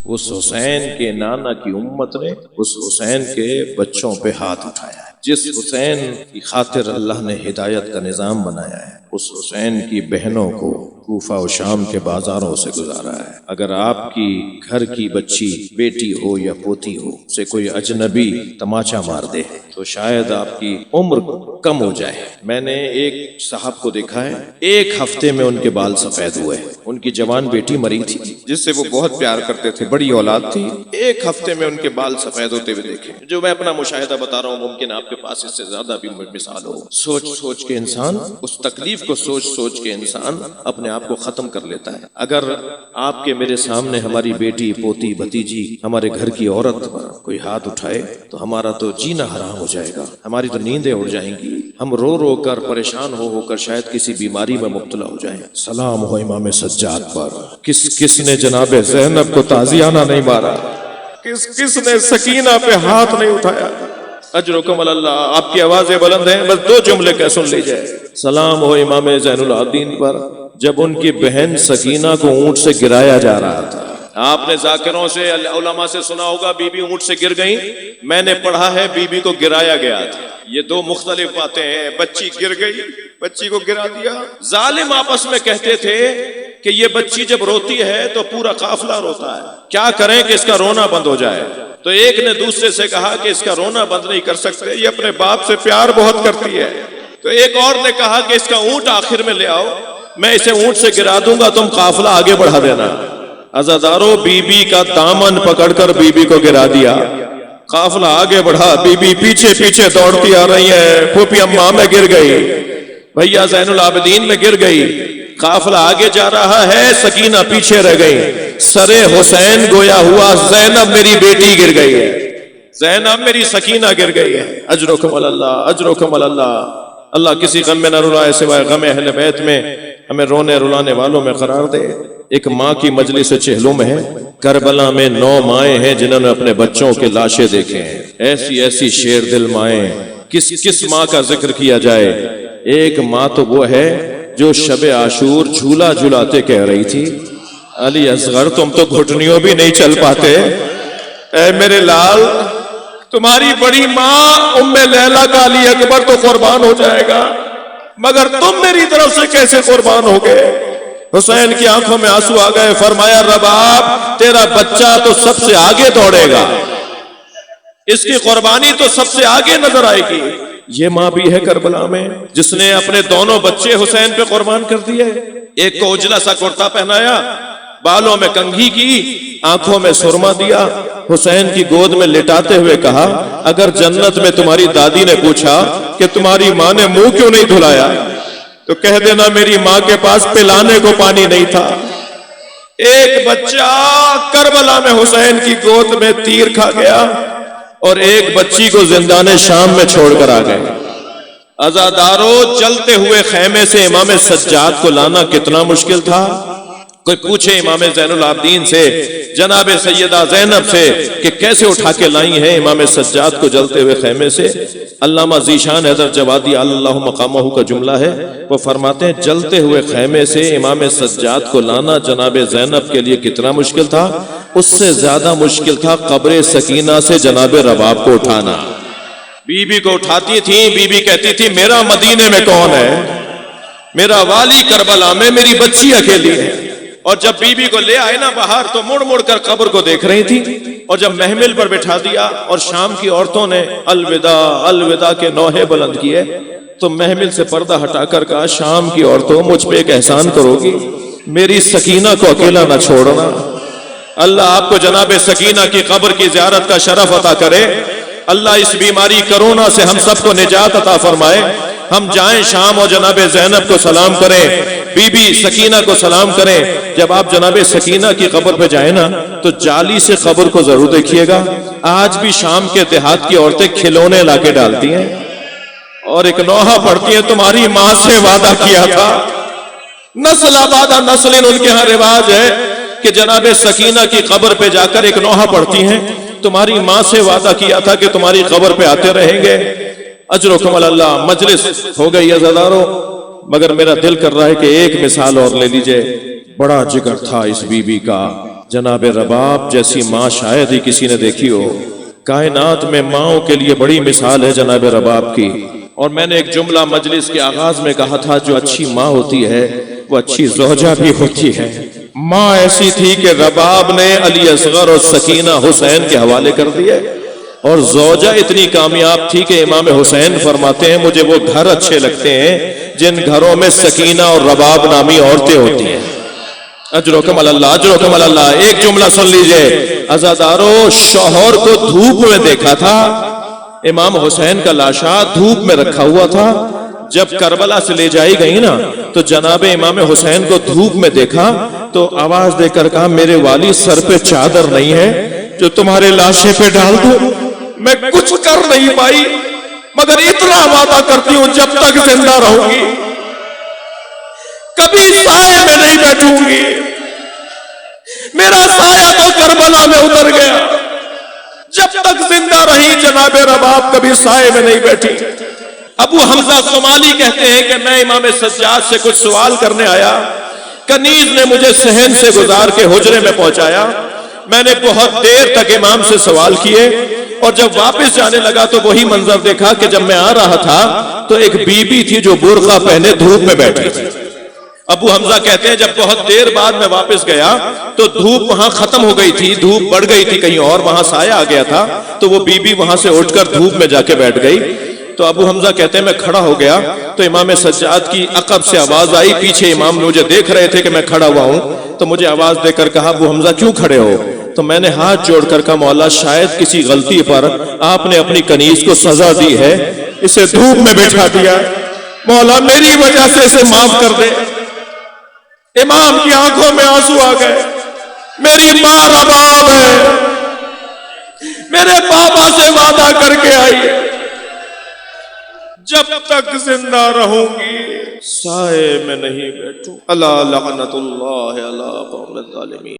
اس حسین کے نانا کی امت نے اس حسین کے بچوں پہ ہاتھ اٹھایا ہے۔ جس حسین کی خاطر اللہ نے ہدایت کا نظام بنایا ہے، اس حسین کی بہنوں کو کوفہ و شام کے بازاروں سے گزارا ہے۔ اگر آپ کی گھر کی بچی بیٹی ہو یا پوتی ہو سے کوئی اجنبی تماچا مار دے تو شاید آپ کی عمر کم ہو جائے۔ میں نے ایک صاحب کو دیکھا ہے، 1 ہفتے میں ان کے بال سفید ہوئے۔ ان کی جوان بیٹی مری تھی جس سے وہ بہت پیار کرتے تھے، بڑی اولاد تھی، 1 ہفتے میں ان کے بال سفید ہوتے ہوئے دیکھے۔ جو میں اپنا مشاہدہ بتا رہا ہوں، ممکن آپ کے پاس اس سے زیادہ بھی مثال ہو۔ سوچ سوچ کے انسان، اس تکلیف کو سوچ سوچ کے انسان اپنے آپ کو ختم کر لیتا ہے۔ اگر آپ کے میرے سامنے ہماری بیٹی، پوتی، بھتیجی، ہمارے گھر کی عورت پر کوئی ہاتھ اٹھائے تو ہمارا تو جینا حرام ہو جائے گا، ہماری تو نیندیں اڑ جائیں گی، ہم رو رو کر پریشان ہو کر شاید کسی بیماری میں مبتلا ہو جائیں۔ سلام ہو امام سجاد پر۔ کس نے جناب زینب کو تازیانہ نہیں مارا؟ کس نے سکینہ پہ ہاتھ نہیں اٹھایا؟ اجرکم اللہ۔ آپ کی آوازیں بلند ہیں، بس 2 جملے کہہ سن لیجئے۔ سلام ہو امام زین العابدین پر۔ جب ان کی بہن سکینہ کو اونٹ سے گرایا جا رہا تھا، آپ نے ذاکروں سے، علماء سے سنا ہوگا بی بی اونٹ سے گر گئیں، میں نے پڑھا ہے بی بی کو گرایا گیا تھا۔ یہ 2 مختلف باتیں ہیں۔ بچی گر گئی، بچی کو گرا دیا۔ ظالم آپس میں کہتے تھے کہ یہ بچی جب روتی ہے تو پورا قافلہ روتا ہے، کیا کریں کہ اس کا رونا بند ہو جائے؟ تو ایک نے دوسرے سے کہا کہ اس کا رونا بند نہیں کر سکتے، یہ اپنے باپ سے پیار بہت کرتی ہے۔ تو ایک اور نے کہا کہ اس کا اونٹ آخر میں لے آؤ، میں اسے اونٹ سے گرا دوں گا، تم قافلہ آگے بڑھا دینا۔ عزادارو، بی بی کا دامن پکڑ کر بی بی کو گرا دیا، قافلہ آگے بڑھا، بی بی پیچھے پیچھے دوڑتی آ رہی ہے، پھوپھی اماں میں گر گئی، بھیا زین العابدین میں گر گئی، قافلہ آگے جا رہا ہے، سکینہ پیچھے رہ گئی۔ سرے حسین گویا ہوا، زینب میری بیٹی گر گئی ہے، زینب میری سکینہ گر گئی ہے۔ اجرکم اللہ، اجرکم اللہ۔ اللہ کسی غم میں نہ رلائے سوائے غم اہل بیت میں، ہمیں رونے رلانے والوں میں قرار دے۔ ایک ماں کی مجلس چہلم ہے، کربلا میں 9 مائیں ہیں جنہوں نے اپنے بچوں کے لاشیں دیکھے ہیں، ایسی ایسی شیر دل مائیں۔ کس ماں کا ذکر کیا جائے؟ ایک ماں تو وہ ہے جو شب عاشور جھولا جھولاتے کہہ رہی تھی، علی اصغر تم تو گھٹنیوں بھی نہیں چل پاتے، اے میرے لال تمہاری بڑی ماں ام لیلہ کا علی اکبر تو قربان ہو جائے گا، مگر تم میری طرف سے کیسے قربان ہو گئے؟ حسین کی آنکھوں میں آنسو آ گئے، فرمایا رباب تیرا بچہ تو سب سے آگے دوڑے گا، اس کی قربانی تو سب سے آگے نظر آئے گی۔ یہ ماں بھی ہے کربلا میں جس نے اپنے دونوں بچے حسین پہ قربان کر دیے۔ ایک کو اجلا سا کرتا پہنایا، بالوں میں کنگھی کی، آنکھوں میں سرما دیا، حسین کی گود میں لٹاتے ہوئے کہا اگر جنت میں تمہاری دادی نے پوچھا کہ تمہاری ماں نے منہ کیوں نہیں دھلایا تو کہہ دینا میری ماں کے پاس پلانے کو پانی نہیں تھا۔ ایک بچہ کربلا میں حسین کی گود میں تیر کھا گیا اور ایک بچی کو زندان شام میں چھوڑ کر آ گئے۔ عزادارو، جلتے ہوئے خیمے سے امام سجاد کو لانا کتنا مشکل تھا۔ کوئی پوچھے امام زین العابدین سے، جناب سیدہ زینب سے کہ کیسے اٹھا کے لائی ہیں امام سجاد کو جلتے ہوئے خیمے سے؟ علامہ ذیشان حیدر جوادی اللہ مقامہ کا جملہ ہے، وہ فرماتے ہیں جلتے ہوئے خیمے سے امام سجاد کو لانا جناب زینب کے لیے کتنا مشکل تھا، اس سے زیادہ مشکل تھا قبر سکینہ سے جناب رباب کو اٹھانا۔ بی بی کو اٹھاتی تھی، بی بی کہتی تھی میرا مدینے میں کون ہے، میرا والی کربلا میں میری بچی اکیلی ہے۔ اور جب بی بی کو لے آئے نا باہر تو مڑ مڑ کر قبر کو دیکھ رہی تھی، اور جب محمل پر بٹھا دیا اور شام کی عورتوں نے الوداع الوداع کے نوحے بلند کیے تو محمل سے پردہ ہٹا کر کہا شام کی عورتوں مجھ پہ ایک احسان کرو گی، میری سکینہ کو اکیلا نہ چھوڑنا۔ اللہ آپ کو جناب سکینہ کی قبر کی زیارت کا شرف عطا کرے، اللہ اس بیماری کرونا سے ہم سب کو نجات عطا فرمائے۔ ہم جائیں شام اور جناب زینب کو سلام کریں، بی بی سکینہ کو سلام کریں۔ جب آپ جناب سکینہ کی قبر پہ جائیں نا تو جالی سے قبر کو ضرور دیکھیے گا۔ آج بھی شام کے دیہات کی عورتیں کھلونے لا کے ڈالتی ہیں اور ایک نوحہ پڑھتی ہیں تمہاری ماں سے وعدہ کیا تھا۔ نسل آبادہ نسل ان کے ہاں رواج ہے کہ جناب سکینہ کی قبر پہ جا کر ایک نوحہ پڑھتی ہیں تمہاری ماں سے وعدہ کیا تھا کہ تمہاری قبر پہ آتے رہیں گے۔ اجرکم اللہ۔ مجلس ہو گئی عزادارو، مگر میرا دل کر رہا ہے کہ ایک مثال اور لے لیجئے۔ بڑا جگر تھا اس بی بی کا، جناب رباب جیسی ماں شاید ہی کسی نے دیکھی ہو. کائنات میں ماؤں کے لیے بڑی مثال ہے جناب رباب کی. اور میں نے ایک جملہ مجلس کے آغاز میں کہا تھا، جو اچھی ماں ہوتی ہے وہ اچھی زوجہ بھی ہوتی ہے. ماں ایسی تھی کہ رباب نے علی اصغر اور سکینہ حسین کے حوالے کر دیے، اور زوجہ اتنی کامیاب تھی کہ امام حسین فرماتے ہیں مجھے وہ گھر اچھے لگتے ہیں جن گھروں میں سکینہ اور رباب نامی عورتیں ہوتی ہیں. اجرکم اللہ، اجرکم اللہ. ایک جملہ سن لیجئے، عزادارو، شوہر کو دھوپ میں دیکھا تھا، امام حسین کا لاشا دھوپ میں رکھا ہوا تھا. جب کربلا سے لے جائی گئی نا تو جناب امام حسین کو دھوپ میں دیکھا تو آواز دے کر کہا میرے والی سر پہ چادر نہیں ہے جو تمہارے لاشے پہ ڈال دوں. میں کچھ کر نہیں پائی مگر اتنا وعدہ کرتی ہوں جب تک زندہ رہوں گی کبھی سائے میں نہیں بیٹھوں گی. میرا سایہ تو کربلا میں اتر گیا، جب تک زندہ رہی جناب رباب کبھی سائے میں نہیں بیٹھی. ابو حمزہ صومالی کہتے ہیں کہ میں امام سجاد سے کچھ سوال کرنے آیا، کنیز نے مجھے صحن سے گزار کے حجرے میں پہنچایا. میں نے بہت دیر تک امام سے سوال کیے اور جب واپس جانے لگا تو وہی منظر دیکھا کہ جب میں آ رہا تھا تو ایک بی بی تھی جو برقع پہنے دھوپ میں بیٹھی تھی. ابو حمزہ کہتے ہیں جب بہت دیر بعد میں واپس گیا تو دھوپ وہاں ختم ہو گئی تھی، دھوپ بڑھ گئی تھی کہیں اور، وہاں سایہ آ گیا تھا تو وہ بی بی وہاں سے اٹھ کر دھوپ میں جا کے بیٹھ گئی. تو ابو حمزہ کہتے ہیں میں کھڑا ہو گیا تو امام سجاد کی عقب سے آواز آئی، پیچھے امام مجھے دیکھ رہے تھے کہ میں کھڑا ہوا ہوں تو مجھے آواز دے کر کہا ابو حمزہ کیوں کھڑے ہو؟ تو میں نے ہاتھ جوڑ کر کہا مولا شاید کسی غلطی پر آپ نے اپنی کنیز کو سزا دی ہے، اسے دھوپ میں بٹھا دیا، مولا میری وجہ سے اسے معاف کر دے. امام کی آنکھوں میں آنسو آ گئے. میری ماں رباب ہے، میرے پاپا سے وعدہ کر کے آئی جب تک زندہ رہوں گی سائے میں نہیں بیٹھوں. اللہ لعنت اللہ علی قوم الظالمین.